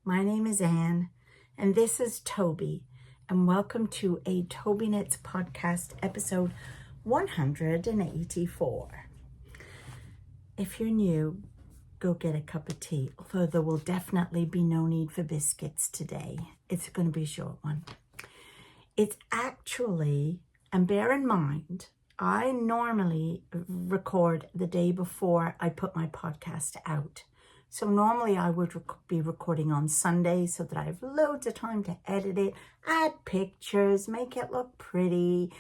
My name is Anne, and this is Toby, and welcome to a Tobyknits Podcast, episode 184. If you're new, go get a cup of tea, although there will definitely be no need for biscuits today. It's going to be a short one. It's actually, and bear in mind, I normally record the day before I put my podcast out. So normally I would be recording on Sunday so that I have loads of time to edit it, add pictures, make it look pretty,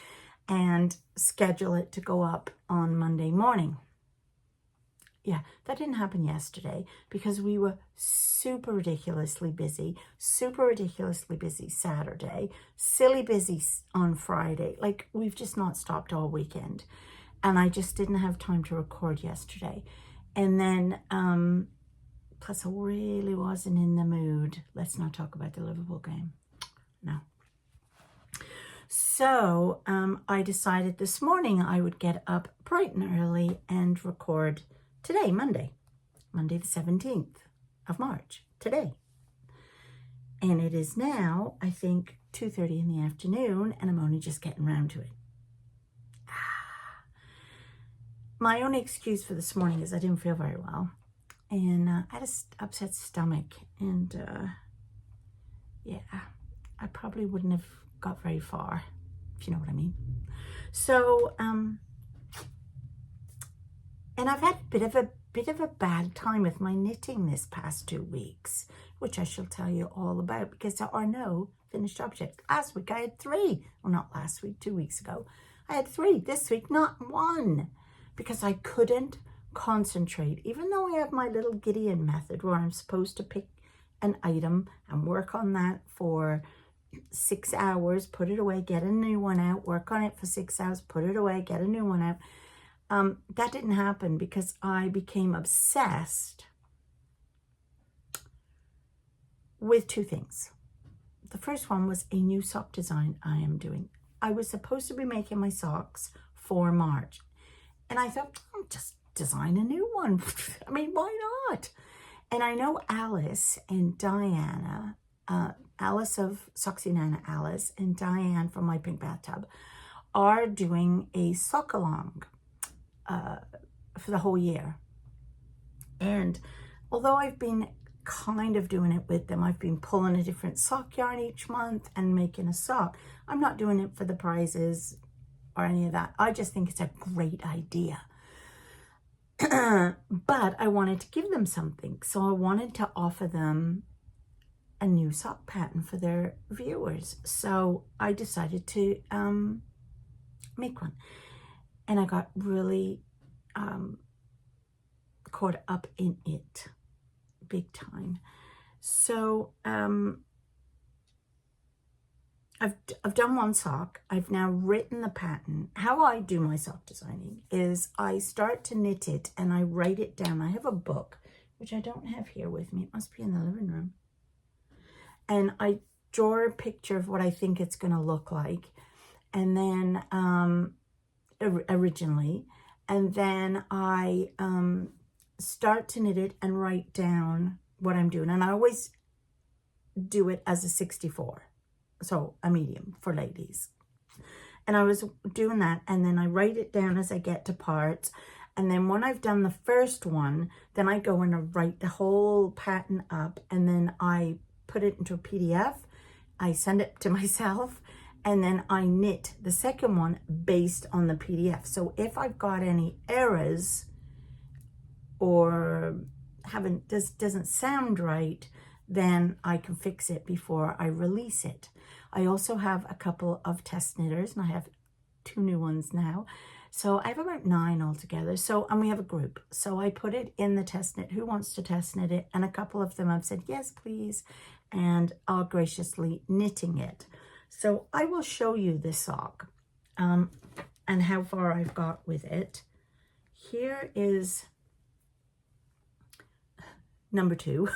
and schedule it to go up on Monday morning. Yeah, that didn't happen yesterday because we were super ridiculously busy Saturday, silly busy on Friday. Like, we've just not stopped all weekend. And I just didn't have time to record yesterday. And then, plus I really wasn't in the mood. Let's not talk about the Liverpool game. No. So I decided this morning I would get up bright and early and record today, Monday the 17th of March, today. And it is now, I think, 2:30 in the afternoon, and I'm only just getting around to it. My only excuse for this morning is I didn't feel very well. And I had an upset stomach, and I probably wouldn't have got very far, if you know what I mean. So, and I've had a bit of a bad time with my knitting this past 2 weeks, which I shall tell you all about because there are no finished objects. Last week I had 3. Well, not last week, 2 weeks ago. I had 3. This week, not 1, because I couldn't concentrate. Even though I have my little Gideon method where I'm supposed to pick an item and work on that for 6 hours, put it away, get a new one out, work on it for 6 hours, put it away, get a new one out. That didn't happen because I became obsessed with 2 things. The first one was a new sock design I am doing. I was supposed to be making my socks for March. And I thought, I'll just design a new one. I mean, why not? And I know Alice and Diana, Alice of Socksy Nana Alice and Diane from My Pink Bathtub are doing a sock along for the whole year. And although I've been kind of doing it with them, I've been pulling a different sock yarn each month and making a sock. I'm not doing it for the prizes or any of that. I just think it's a great idea. But I wanted to give them something. So I wanted to offer them a new sock pattern for their viewers. So I decided to make one. And I got really caught up in it big time. So I've done one sock. I've now written the pattern. How I do my sock designing is I start to knit it and I write it down. I have a book, which I don't have here with me. It must be in the living room. And I draw a picture of what I think it's going to look like. And then originally, and then I start to knit it and write down what I'm doing. And I always do it as a 64, so a medium for ladies. And I was doing that, and then I write it down as I get to parts. And then when I've done the first one, then I go and I write the whole pattern up, and then I put it into a PDF. I send it to myself, and then I knit the second one based on the PDF. So if I've got any errors or doesn't sound right, then I can fix it before I release it. I also have a couple of test knitters, and I have 2 new ones now. So I have about 9 altogether. So, and we have a group. So I put it in the test knit, who wants to test knit it? And a couple of them have said, yes, please, and are graciously knitting it. So I will show you this sock and how far I've got with it. Here is number 2.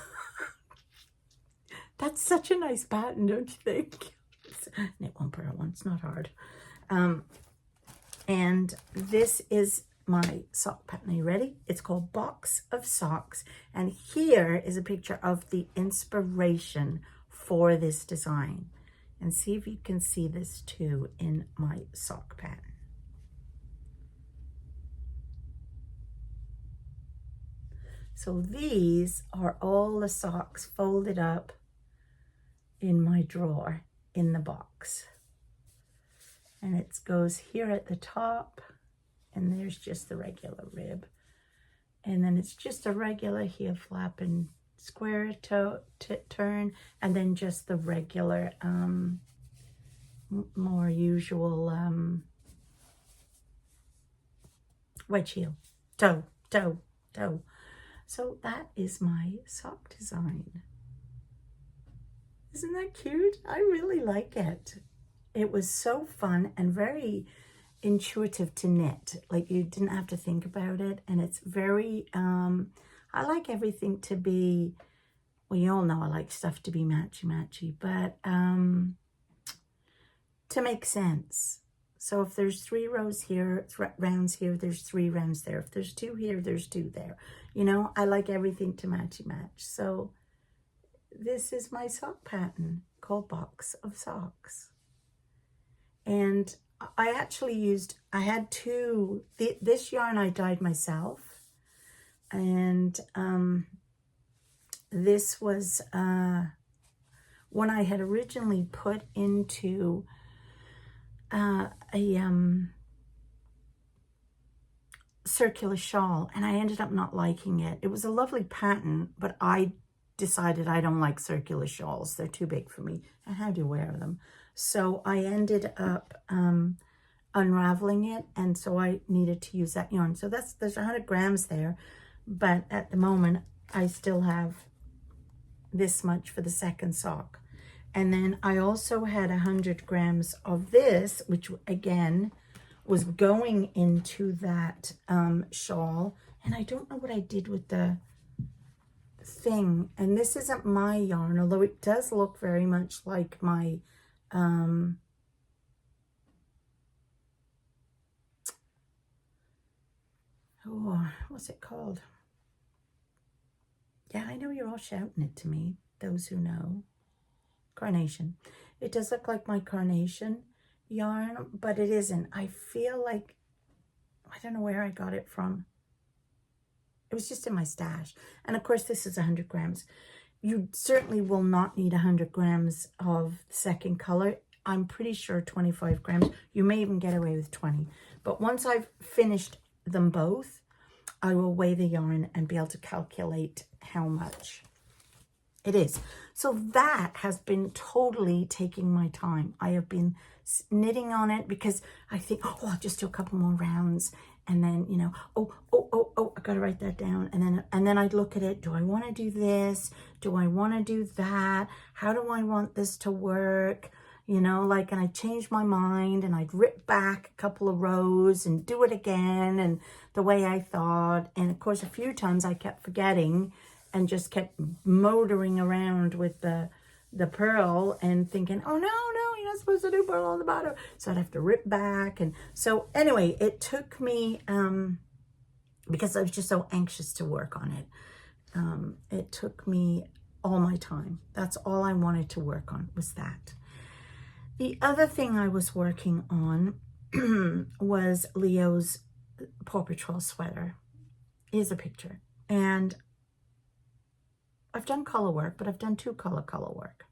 That's such a nice pattern, don't you think? Knit one per one, it's not hard. And this is my sock pattern. Are you ready? It's called Box of Socks. And here is a picture of the inspiration for this design. And see if you can see this too in my sock pattern. So these are all the socks folded up in my drawer in the box. And it goes here at the top, and there's just the regular rib. And then it's just a regular heel flap and square toe turn, and then just the regular, more usual wedge heel, toe. So that is my sock design. Isn't that cute? I really like it. It was so fun and very intuitive to knit. Like, you didn't have to think about it. And it's very, I like everything to be, well, you all know I like stuff to be matchy-matchy, but to make sense. So if there's 3 rows here, rounds here, there's 3 rounds there. If there's 2 here, there's 2 there. You know, I like everything to matchy-match. So this is my sock pattern called Box of Socks. And I actually I had 2, this yarn I dyed myself. And this was one I had originally put into a circular shawl, and I ended up not liking it. It was a lovely pattern, but I decided I don't like circular shawls. They're too big for me. And how do you wear them? So I ended up unraveling it, and so I needed to use that yarn. So there's 100 grams there, but at the moment I still have this much for the second sock. And then I also had 100 grams of this, which again was going into that shawl. And I don't know what I did with the thing. And this isn't my yarn, although it does look very much like my what's it called? Yeah, I know you're all shouting it to me, those who know. Carnation. It does look like my carnation yarn, but it isn't. I feel like, I don't know where I got it from. It was just in my stash. And of course, this is 100 grams. You certainly will not need 100 grams of the second color. I'm pretty sure 25 grams. You may even get away with 20. But once I've finished them both, I will weigh the yarn and be able to calculate how much it is. So that has been totally taking my time. I have been knitting on it because I think, oh, I'll just do a couple more rounds. And then, you know, I got to write that down. And then I'd look at it. Do I want to do this? Do I want to do that? How do I want this to work? You know, like, and I changed my mind and I'd rip back a couple of rows and do it again and the way I thought. And of course, a few times I kept forgetting and just kept motoring around with the purl and thinking, oh, no, you're not supposed to do purl on the bottom. So I'd have to rip back. And so anyway, it took me, because I was just so anxious to work on it. It took me all my time. That's all I wanted to work on was that. The other thing I was working on was Leo's Paw Patrol sweater. Here's a picture. And I've done color work, but I've done 2 color work.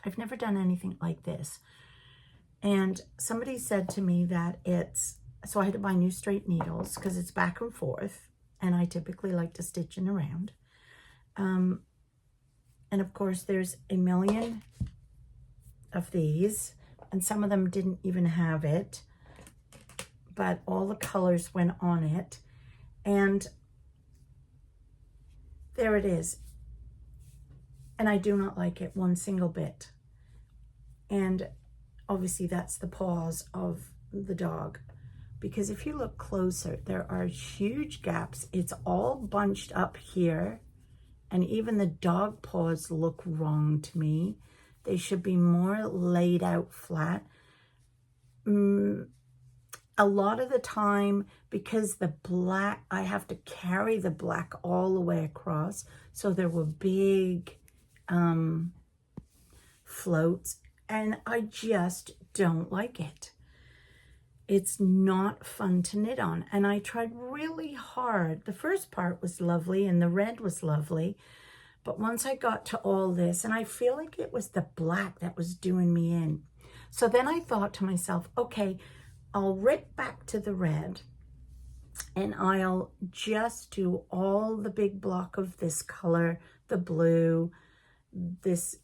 I've never done anything like this. And somebody said to me that so I had to buy new straight needles because it's back and forth. And I typically like to stitch in around. And of course, there's a million of these, and some of them didn't even have it, but all the colors went on it. And there it is. And I do not like it one single bit. And obviously that's the paws of the dog, because if you look closer, there are huge gaps. It's all bunched up here, and even the dog paws look wrong to me. They should be more laid out flat. a lot of the time, because the black, I have to carry the black all the way across. So there were big floats, and I just don't like it. It's not fun to knit on. And I tried really hard. The first part was lovely and the red was lovely. But once I got to all this, and I feel like it was the black that was doing me in. So then I thought to myself, okay, I'll rip back to the red and I'll just do all the big block of this color, the blue, this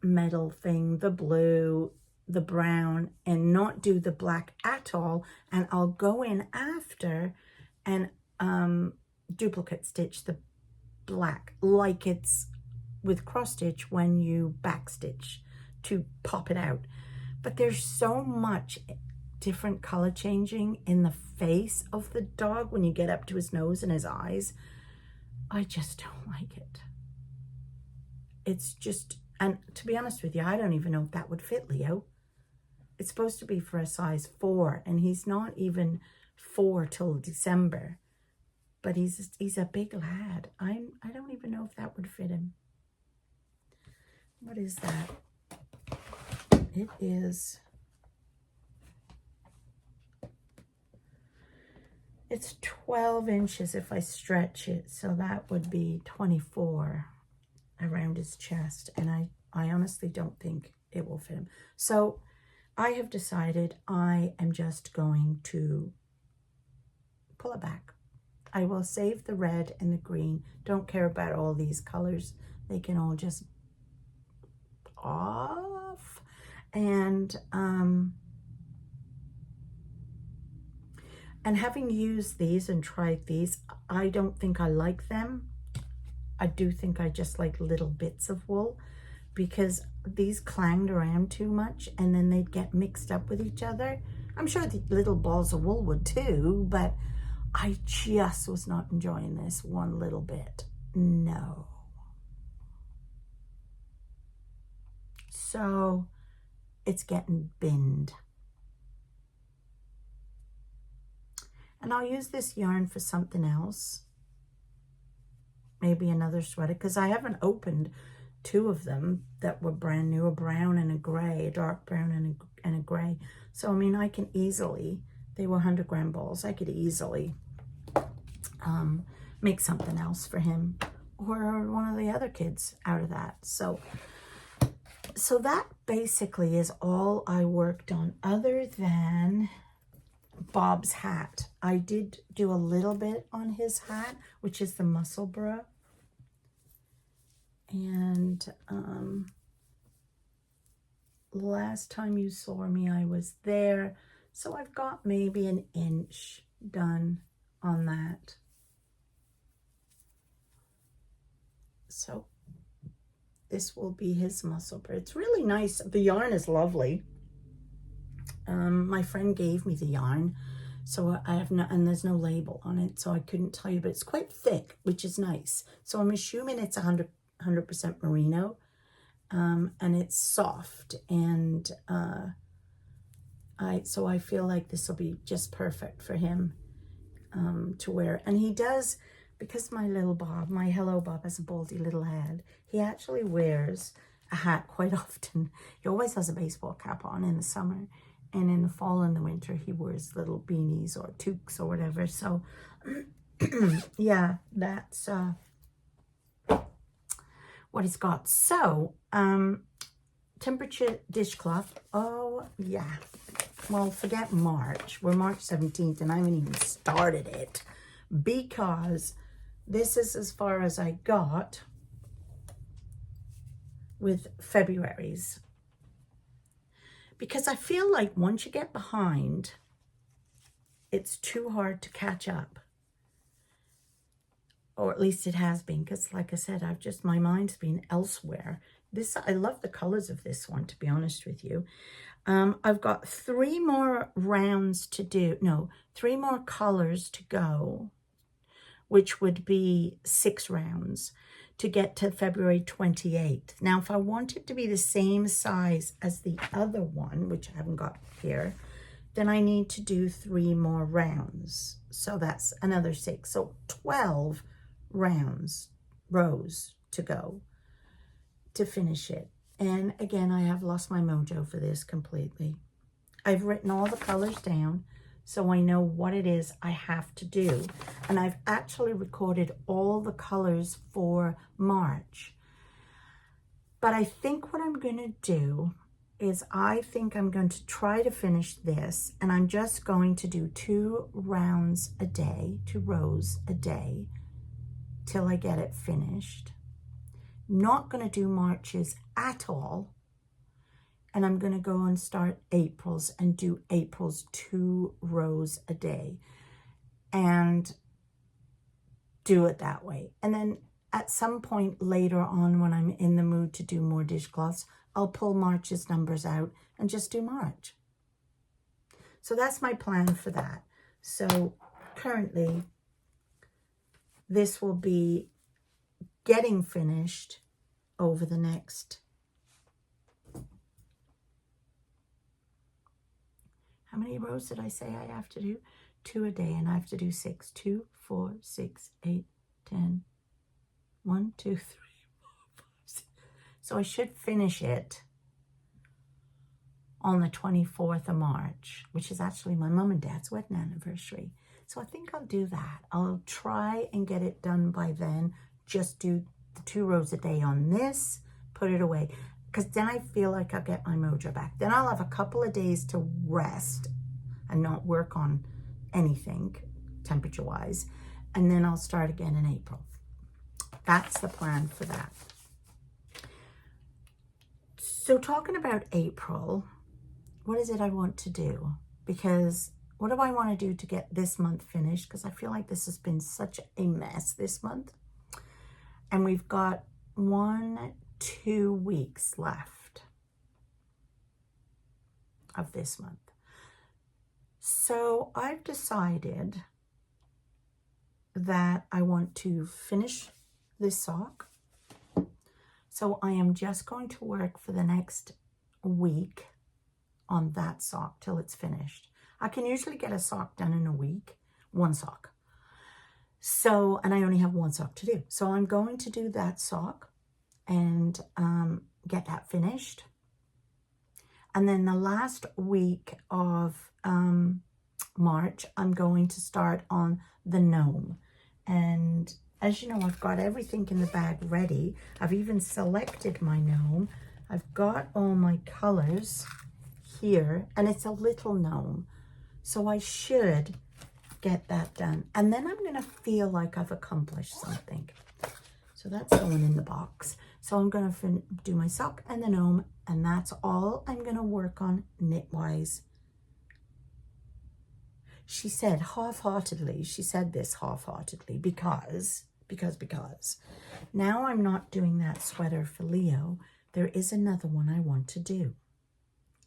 metal thing, the blue, the brown, and not do the black at all. And I'll go in after and duplicate stitch the black like it's with cross stitch when you back stitch to pop it out. But there's so much different color changing in the face of the dog when you get up to his nose and his eyes. I just don't like it. It's just, and to be honest with you, I don't even know if that would fit Leo. It's supposed to be for a size 4, and he's not even 4 till December. But he's a big lad. I don't even know if that would fit him. What is that? It is, it's 12 inches if I stretch it. So that would be 24 around his chest. And I honestly don't think it will fit him. So I have decided I am just going to pull it back. I will save the red and the green. Don't care about all these colors. They can all just off. And having used these and tried these, I don't think I like them. I do think I just like little bits of wool, because these clanged around too much and then they'd get mixed up with each other. I'm sure the little balls of wool would too, but I just was not enjoying this one little bit. No. So it's getting binned. And I'll use this yarn for something else. Maybe another sweater, because I haven't opened 2 of them that were brand new, a brown and a gray, a dark brown and a gray. So, I mean, I can easily, they were 100-gram balls. I could easily make something else for him or one of the other kids out of that. So that basically is all I worked on, other than Bob's hat. I did do a little bit on his hat, which is the Musselburgh. And last time you saw me, I was there. So I've got maybe an inch done on that. So this will be his Musselburgh. It's really nice. The yarn is lovely. My friend gave me the yarn, so I have no, and there's no label on it, so I couldn't tell you, but it's quite thick, which is nice. So I'm assuming it's 100% merino, and it's soft, and so I feel like this will be just perfect for him to wear. And he does, because my little Bob, my Hello Bob, has a baldy little head, he actually wears a hat quite often. He always has a baseball cap on in the summer, and in the fall and the winter he wears little beanies or toques or whatever. So yeah, that's what he's got. So temperature dishcloth. Oh yeah, well, forget March. We're March 17th and I haven't even started it, because this is as far as I got with February's. Because I feel like once you get behind, it's too hard to catch up. Or at least it has been, because like I said, my mind's been elsewhere. I love the colors of this one, to be honest with you. I've got 3 more rounds to do. No, 3 more colors to go, which would be 6 rounds to get to February 28th. Now, if I want it to be the same size as the other one, which I haven't got here, then I need to do 3 more rounds. So that's another 6. So 12 rows to go to finish it. And again, I have lost my mojo for this completely. I've written all the colors down so I know what it is I have to do. And I've actually recorded all the colors for March. But I think what I'm going to do is I think I'm going to try to finish this, and I'm just going to do 2 rounds a day, 2 rows a day till I get it finished. Not going to do Marches at all. And I'm going to go and start April's and do April's 2 rows a day and do it that way. And then at some point later on, when I'm in the mood to do more dishcloths, I'll pull March's numbers out and just do March. So that's my plan for that. So currently, this will be getting finished over the next, how many rows did I say I have to do? 2 a day, and I have to do 6. 2, 4, 6, 8, 10. 1, 2, 3, 4, 5, 6. So I should finish it on the 24th of March, which is actually my mum and dad's wedding anniversary. So I think I'll do that. I'll try and get it done by then. Just do the 2 rows a day on this, put it away. Because then I feel like I'll get my mojo back. Then I'll have a couple of days to rest and not work on anything temperature-wise. And then I'll start again in April. That's the plan for that. So talking about April, what is it I want to do? Because what do I want to do to get this month finished? Because I feel like this has been such a mess this month. And we've got 2 weeks left of this month. So I've decided that I want to finish this sock. So I am just going to work for the next week on that sock till it's finished. I can usually get a sock done in a week, 1 sock. So, and I only have 1 sock to do. So I'm going to do that sock and get that finished. And then the last week of March, I'm going to start on the gnome. And as you know, I've got everything in the bag ready. I've even selected my gnome. I've got all my colors here, and it's a little gnome. So I should get that done. And then I'm going to feel like I've accomplished something. So that's going in the box. So I'm going to do my sock and the gnome, and that's all I'm going to work on knit-wise. She said half-heartedly, she said this half-heartedly because now I'm not doing that sweater for Leo. There is another one I want to do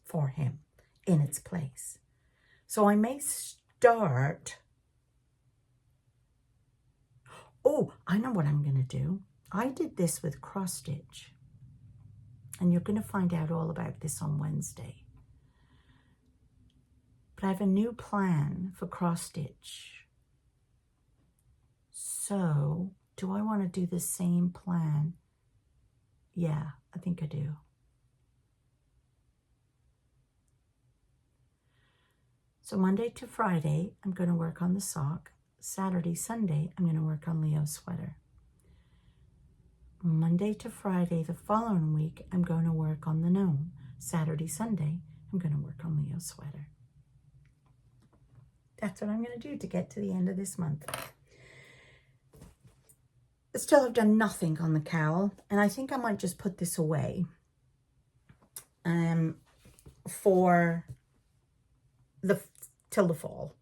for him in its place. So I may start. Oh, I know what I'm going to do. I did this with cross stitch, and you're going to find out all about this on Wednesday. But I have a new plan for cross stitch. So, do I want to do the same plan? Yeah, I think I do. So Monday to Friday, I'm going to work on the sock. Saturday, Sunday, I'm going to work on Leo's sweater. Monday to Friday, the following week, I'm going to work on the gnome. Saturday, Sunday, I'm going to work on Leo's sweater. That's what I'm going to do to get to the end of this month. Still, I've done nothing on the cowl, and I think I might just put this away for till the fall.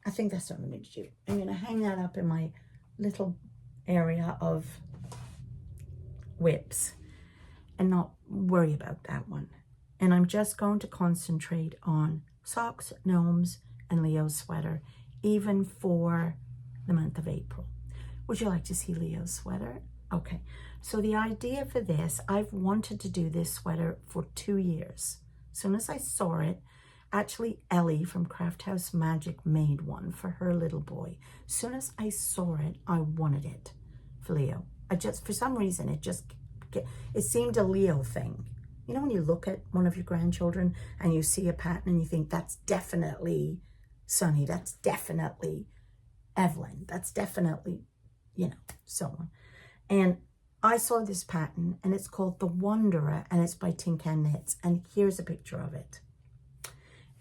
I think that's what I'm going to do. I'm going to hang that up in my little area of whips and not worry about that one. And I'm just going to concentrate on socks, gnomes, and Leo's sweater, even for the month of April. Would you like to see Leo's sweater? Okay, so the idea for this, I've wanted to do this sweater for 2 years. As soon as I saw it, Actually, Ellie from Craft House Magic made one for her little boy. As soon as I saw it, I wanted it for Leo. For some reason, it seemed a Leo thing. You know, when you look at one of your grandchildren and you see a pattern and you think, that's definitely Sonny, that's definitely Evelyn, that's definitely, you know, so on. And I saw this pattern and it's called The Wanderer and it's by Tobyknits. And here's a picture of it.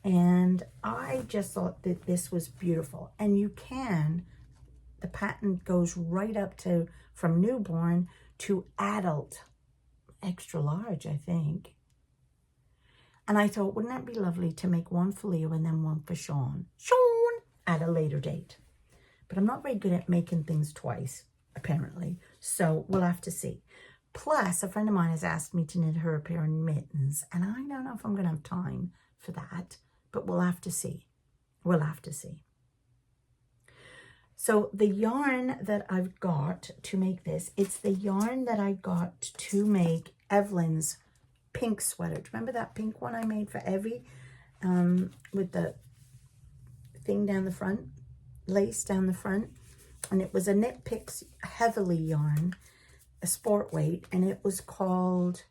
And I just thought that this was beautiful. And the pattern goes right up to, from newborn to adult, extra large, I think. And I thought, wouldn't that be lovely to make one for Leo and then one for Sean at a later date. But I'm not very good at making things twice, apparently. So we'll have to see. Plus, a friend of mine has asked me to knit her a pair of mittens. And I don't know if I'm going to have time for that. But we'll have to see. We'll have to see. So the yarn that I've got to make this, it's the yarn that I got to make Evelyn's pink sweater. Do you remember that pink one I made for Evie? With the thing down the front, lace down the front. And it was a Knit Picks Heavily yarn, a sport weight. And it was called,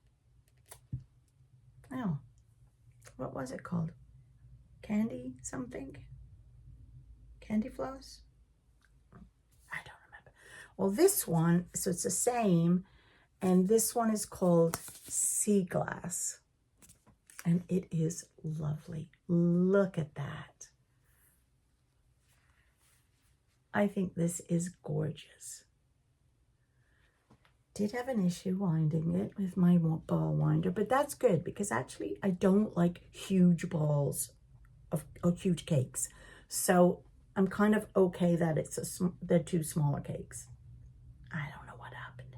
oh, what was it called? Candy something? Candy Floss? I don't remember. Well, this one, so it's the same, and this one is called Sea Glass. And it is lovely. Look at that. I think this is gorgeous. Did have an issue winding it with my ball winder, but that's good because actually I don't like huge balls of huge cakes. So I'm kind of okay that they're two smaller cakes. I don't know what happened.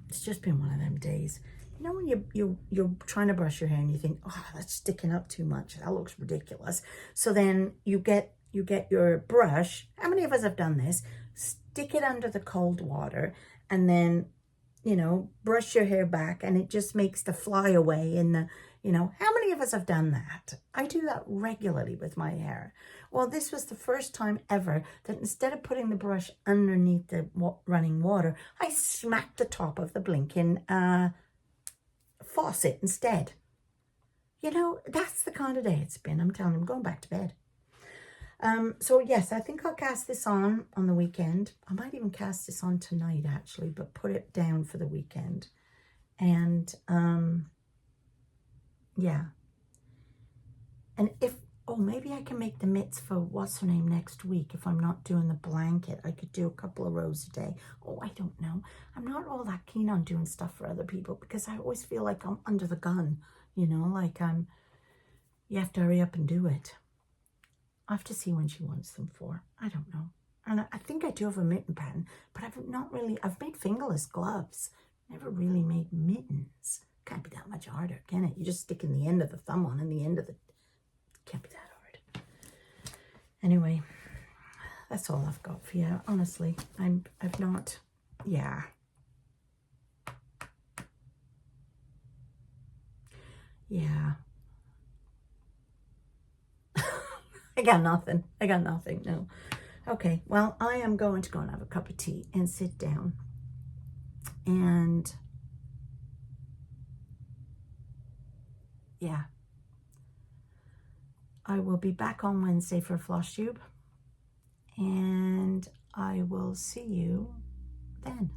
It's just been one of them days. You know when you're trying to brush your hair and you think, oh, that's sticking up too much. That looks ridiculous. So then you get your brush. How many of us have done this? Stick it under the cold water and then, you know, brush your hair back and it just makes the fly away in the, you know, how many of us have done that? I do that regularly with my hair. Well, this was the first time ever that instead of putting the brush underneath the running water, I smacked the top of the blinking faucet instead. You know, that's the kind of day it's been. I'm telling you, I'm going back to bed. So yes, I think I'll cast this on the weekend. I might even cast this on tonight actually, but put it down for the weekend. And yeah. And maybe I can make the mitts for what's her name next week. If I'm not doing the blanket, I could do a couple of rows a day. Oh, I don't know. I'm not all that keen on doing stuff for other people because I always feel like I'm under the gun, you know, like you have to hurry up and do it. I have to see when she wants them for. I don't know. And I think I do have a mitten pattern, but I've made fingerless gloves. Never really made mittens. Can't be that much harder, can it? You just stick in the end of the thumb on and the end of the... Can't be that hard. Anyway, that's all I've got for you. Honestly, I've not... Yeah. Yeah. I got nothing. No. Okay, well, I am going to go and have a cup of tea and sit down. And yeah, I will be back on Wednesday for Floss Tube. And I will see you then.